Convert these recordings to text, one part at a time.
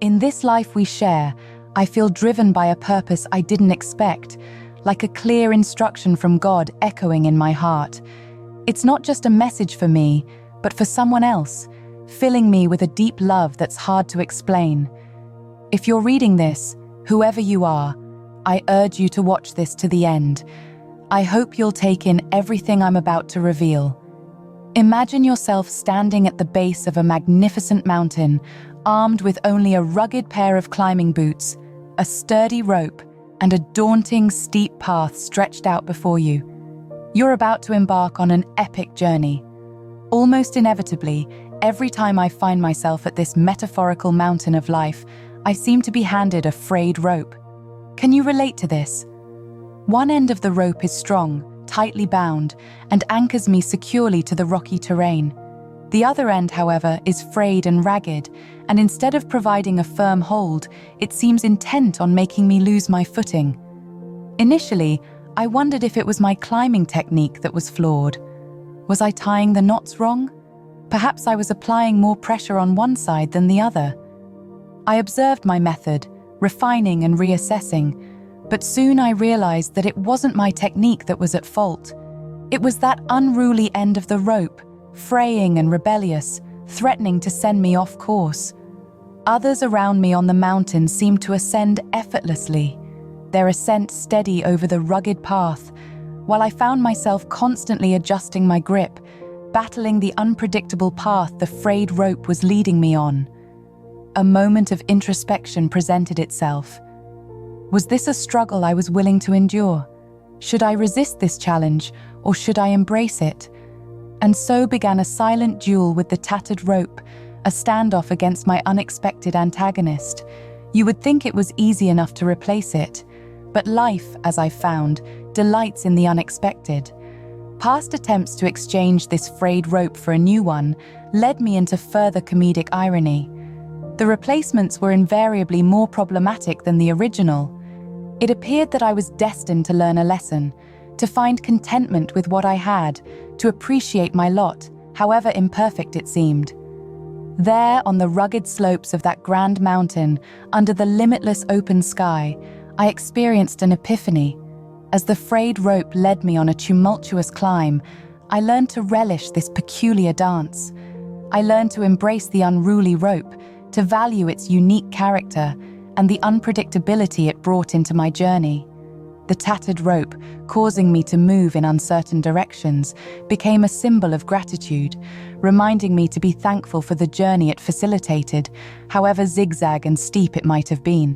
In this life we share, I feel driven by a purpose I didn't expect, like a clear instruction from God echoing in my heart. It's not just a message for me, but for someone else, filling me with a deep love that's hard to explain. If you're reading this, whoever you are, I urge you to watch this to the end. I hope you'll take in everything I'm about to reveal. Imagine yourself standing at the base of a magnificent mountain, armed with only a rugged pair of climbing boots, a sturdy rope, and a daunting, steep path stretched out before you. You're about to embark on an epic journey. Almost inevitably, every time I find myself at this metaphorical mountain of life, I seem to be handed a frayed rope. Can you relate to this? One end of the rope is strong, tightly bound, and anchors me securely to the rocky terrain. The other end, however, is frayed and ragged, and instead of providing a firm hold, it seems intent on making me lose my footing. Initially, I wondered if it was my climbing technique that was flawed. Was I tying the knots wrong? Perhaps I was applying more pressure on one side than the other. I observed my method, refining and reassessing, but soon I realized that it wasn't my technique that was at fault. It was that unruly end of the rope, fraying and rebellious, threatening to send me off course. Others around me on the mountain seemed to ascend effortlessly, their ascent steady over the rugged path, while I found myself constantly adjusting my grip, battling the unpredictable path the frayed rope was leading me on. A moment of introspection presented itself. Was this a struggle I was willing to endure? Should I resist this challenge, or should I embrace it? And so began a silent duel with the tattered rope, a standoff against my unexpected antagonist. You would think it was easy enough to replace it, but life, as I found, delights in the unexpected. Past attempts to exchange this frayed rope for a new one led me into further comedic irony. The replacements were invariably more problematic than the original. It appeared that I was destined to learn a lesson, to find contentment with what I had, to appreciate my lot, however imperfect it seemed. There, on the rugged slopes of that grand mountain, under the limitless open sky, I experienced an epiphany. As the frayed rope led me on a tumultuous climb, I learned to relish this peculiar dance. I learned to embrace the unruly rope, to value its unique character and the unpredictability it brought into my journey. The tattered rope, causing me to move in uncertain directions, became a symbol of gratitude, reminding me to be thankful for the journey it facilitated, however zigzag and steep it might have been.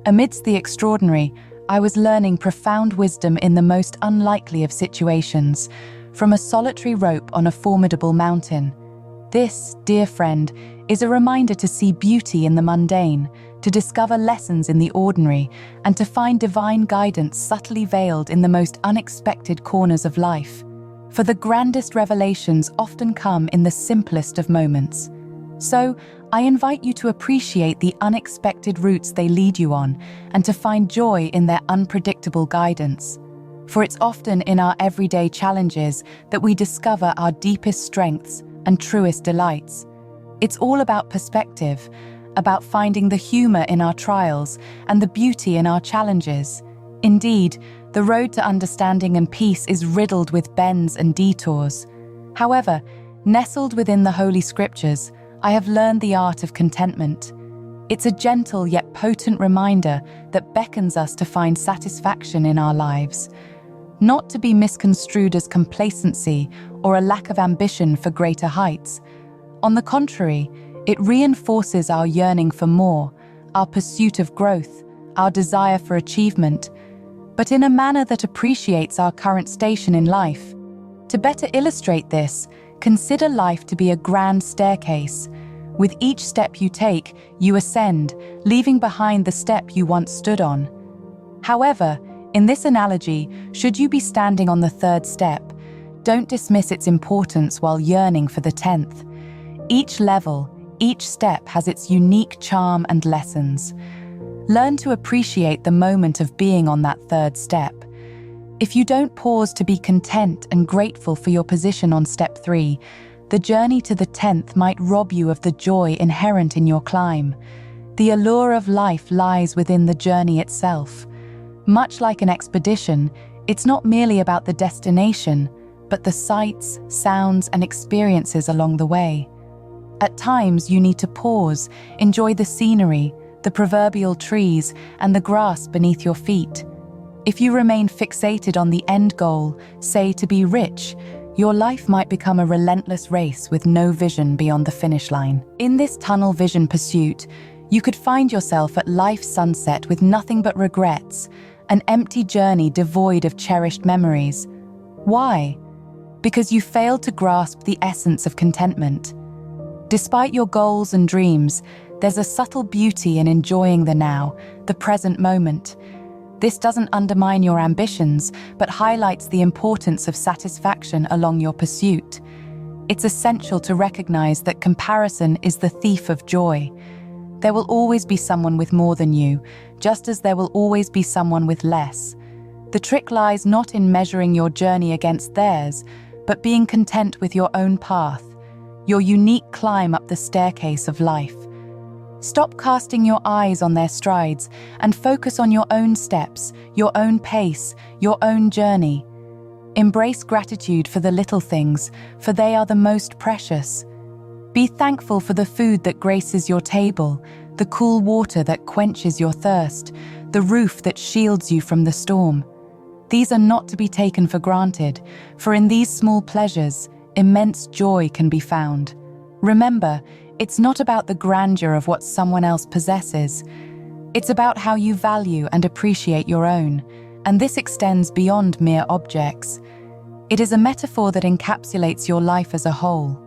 Amidst the extraordinary, I was learning profound wisdom in the most unlikely of situations, from a solitary rope on a formidable mountain. This, dear friend, is a reminder to see beauty in the mundane, to discover lessons in the ordinary, and to find divine guidance subtly veiled in the most unexpected corners of life. For the grandest revelations often come in the simplest of moments. So, I invite you to appreciate the unexpected routes they lead you on, and to find joy in their unpredictable guidance. For it's often in our everyday challenges that we discover our deepest strengths and truest delights. It's all about perspective, about finding the humor in our trials and the beauty in our challenges. Indeed, the road to understanding and peace is riddled with bends and detours. However, nestled within the Holy Scriptures, I have learned the art of contentment. It's a gentle yet potent reminder that beckons us to find satisfaction in our lives, not to be misconstrued as complacency or a lack of ambition for greater heights. On the contrary, it reinforces our yearning for more, our pursuit of growth, our desire for achievement, but in a manner that appreciates our current station in life. To better illustrate this, consider life to be a grand staircase. With each step you take, you ascend, leaving behind the step you once stood on. However, in this analogy, should you be standing on the third step, don't dismiss its importance while yearning for the 10th. Each level, each step has its unique charm and lessons. Learn to appreciate the moment of being on that third step. If you don't pause to be content and grateful for your position on step 3, the journey to the 10th might rob you of the joy inherent in your climb. The allure of life lies within the journey itself. Much like an expedition, it's not merely about the destination, but the sights, sounds, and experiences along the way. At times, you need to pause, enjoy the scenery, the proverbial trees, and the grass beneath your feet. If you remain fixated on the end goal, say to be rich, your life might become a relentless race with no vision beyond the finish line. In this tunnel vision pursuit, you could find yourself at life's sunset with nothing but regrets, an empty journey devoid of cherished memories. Why? Because you failed to grasp the essence of contentment. Despite your goals and dreams, there's a subtle beauty in enjoying the now, the present moment. This doesn't undermine your ambitions, but highlights the importance of satisfaction along your pursuit. It's essential to recognize that comparison is the thief of joy. There will always be someone with more than you, just as there will always be someone with less. The trick lies not in measuring your journey against theirs, but being content with your own path, your unique climb up the staircase of life. Stop casting your eyes on their strides and focus on your own steps, your own pace, your own journey. Embrace gratitude for the little things, for they are the most precious. Be thankful for the food that graces your table, the cool water that quenches your thirst, the roof that shields you from the storm. These are not to be taken for granted, for in these small pleasures, immense joy can be found. Remember, it's not about the grandeur of what someone else possesses. It's about how you value and appreciate your own, and this extends beyond mere objects. It is a metaphor that encapsulates your life as a whole.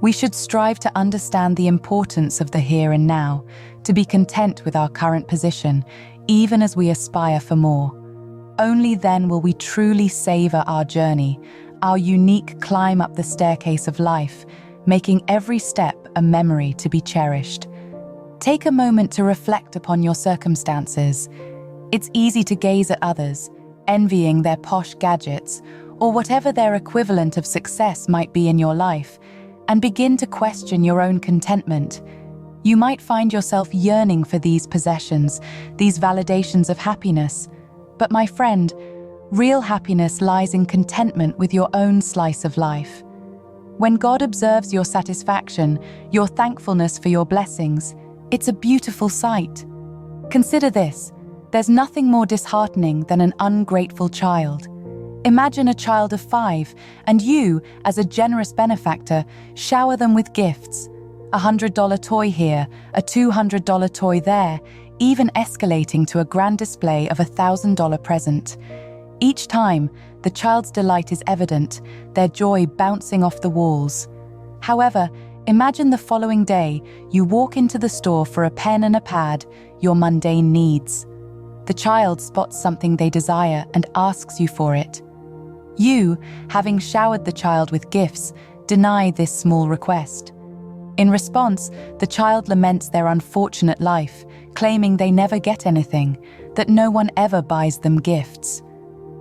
We should strive to understand the importance of the here and now, to be content with our current position, even as we aspire for more. Only then will we truly savor our journey, our unique climb up the staircase of life, making every step a memory to be cherished. Take a moment to reflect upon your circumstances. It's easy to gaze at others, envying their posh gadgets, or whatever their equivalent of success might be in your life, and begin to question your own contentment. You might find yourself yearning for these possessions, these validations of happiness. But my friend, real happiness lies in contentment with your own slice of life. When God observes your satisfaction, your thankfulness for your blessings, it's a beautiful sight. Consider this: there's nothing more disheartening than an ungrateful child. Imagine a child of 5, and you, as a generous benefactor, shower them with gifts. A $100 toy here, a $200 toy there, even escalating to a grand display of a $1,000 present. Each time, the child's delight is evident, their joy bouncing off the walls. However, imagine the following day, you walk into the store for a pen and a pad, your mundane needs. The child spots something they desire and asks you for it. You, having showered the child with gifts, deny this small request. In response, the child laments their unfortunate life, claiming they never get anything, that no one ever buys them gifts.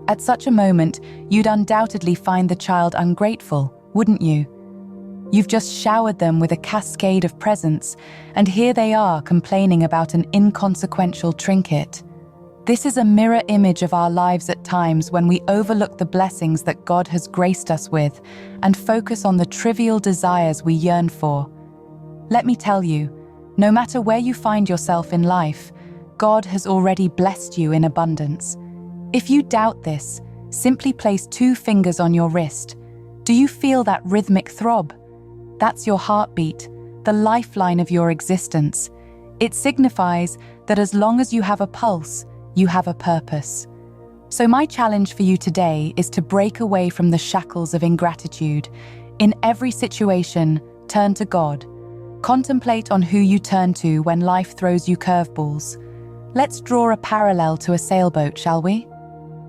At such a moment, you'd undoubtedly find the child ungrateful, wouldn't you? You've just showered them with a cascade of presents, and here they are complaining about an inconsequential trinket. This is a mirror image of our lives at times when we overlook the blessings that God has graced us with and focus on the trivial desires we yearn for. Let me tell you, no matter where you find yourself in life, God has already blessed you in abundance. If you doubt this, simply place 2 fingers on your wrist. Do you feel that rhythmic throb? That's your heartbeat, the lifeline of your existence. It signifies that as long as you have a pulse, you have a purpose. So my challenge for you today is to break away from the shackles of ingratitude. In every situation, turn to God. Contemplate on who you turn to when life throws you curveballs. Let's draw a parallel to a sailboat, shall we?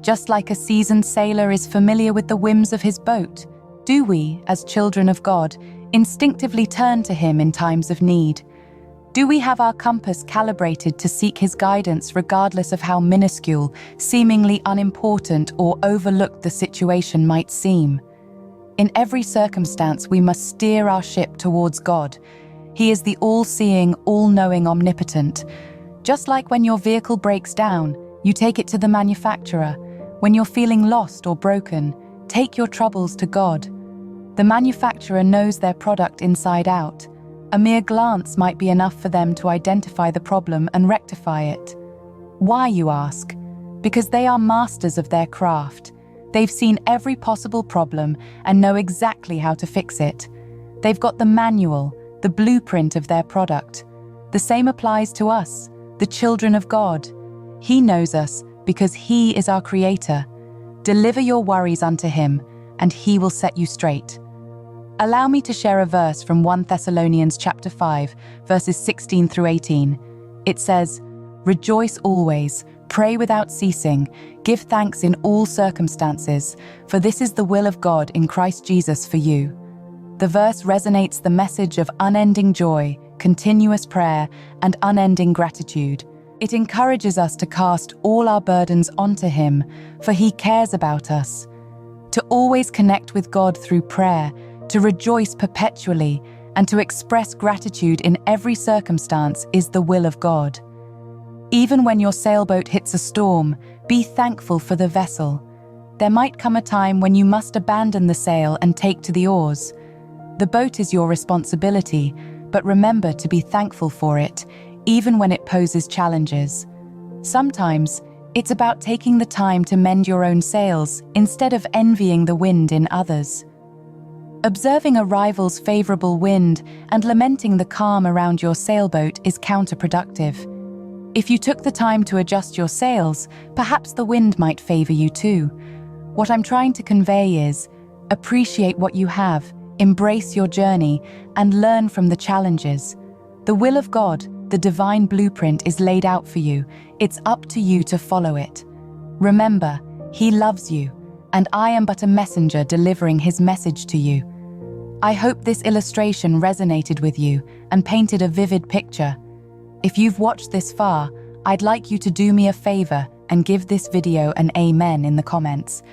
Just like a seasoned sailor is familiar with the whims of his boat, do we, as children of God, instinctively turn to Him in times of need? Do we have our compass calibrated to seek His guidance regardless of how minuscule, seemingly unimportant, or overlooked the situation might seem? In every circumstance, we must steer our ship towards God. He is the all-seeing, all-knowing omnipotent. Just like when your vehicle breaks down, you take it to the manufacturer. When you're feeling lost or broken, take your troubles to God. The manufacturer knows their product inside out. A mere glance might be enough for them to identify the problem and rectify it. Why, you ask? Because they are masters of their craft. They've seen every possible problem and know exactly how to fix it. They've got the manual, the blueprint of their product. The same applies to us, the children of God. He knows us because He is our Creator. Deliver your worries unto Him, and He will set you straight. Allow me to share a verse from 1 Thessalonians chapter 5, verses 16 through 18. It says, "Rejoice always, pray without ceasing, give thanks in all circumstances, for this is the will of God in Christ Jesus for you." The verse resonates the message of unending joy, continuous prayer, and unending gratitude. It encourages us to cast all our burdens onto Him, for He cares about us. To always connect with God through prayer, to rejoice perpetually, and to express gratitude in every circumstance is the will of God. Even when your sailboat hits a storm, be thankful for the vessel. There might come a time when you must abandon the sail and take to the oars. The boat is your responsibility, but remember to be thankful for it, even when it poses challenges. Sometimes, it's about taking the time to mend your own sails instead of envying the wind in others. Observing a rival's favorable wind and lamenting the calm around your sailboat is counterproductive. If you took the time to adjust your sails, perhaps the wind might favor you too. What I'm trying to convey is, appreciate what you have, embrace your journey, and learn from the challenges. The will of God, the divine blueprint, is laid out for you. It's up to you to follow it. Remember, He loves you, and I am but a messenger delivering His message to you. I hope this illustration resonated with you and painted a vivid picture. If you've watched this far, I'd like you to do me a favor and give this video an amen in the comments.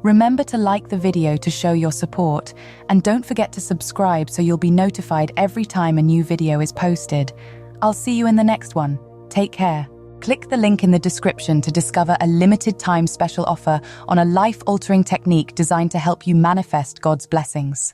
Remember to like the video to show your support, and don't forget to subscribe so you'll be notified every time a new video is posted. I'll see you in the next one. Take care. Click the link in the description to discover a limited time special offer on a life-altering technique designed to help you manifest God's blessings.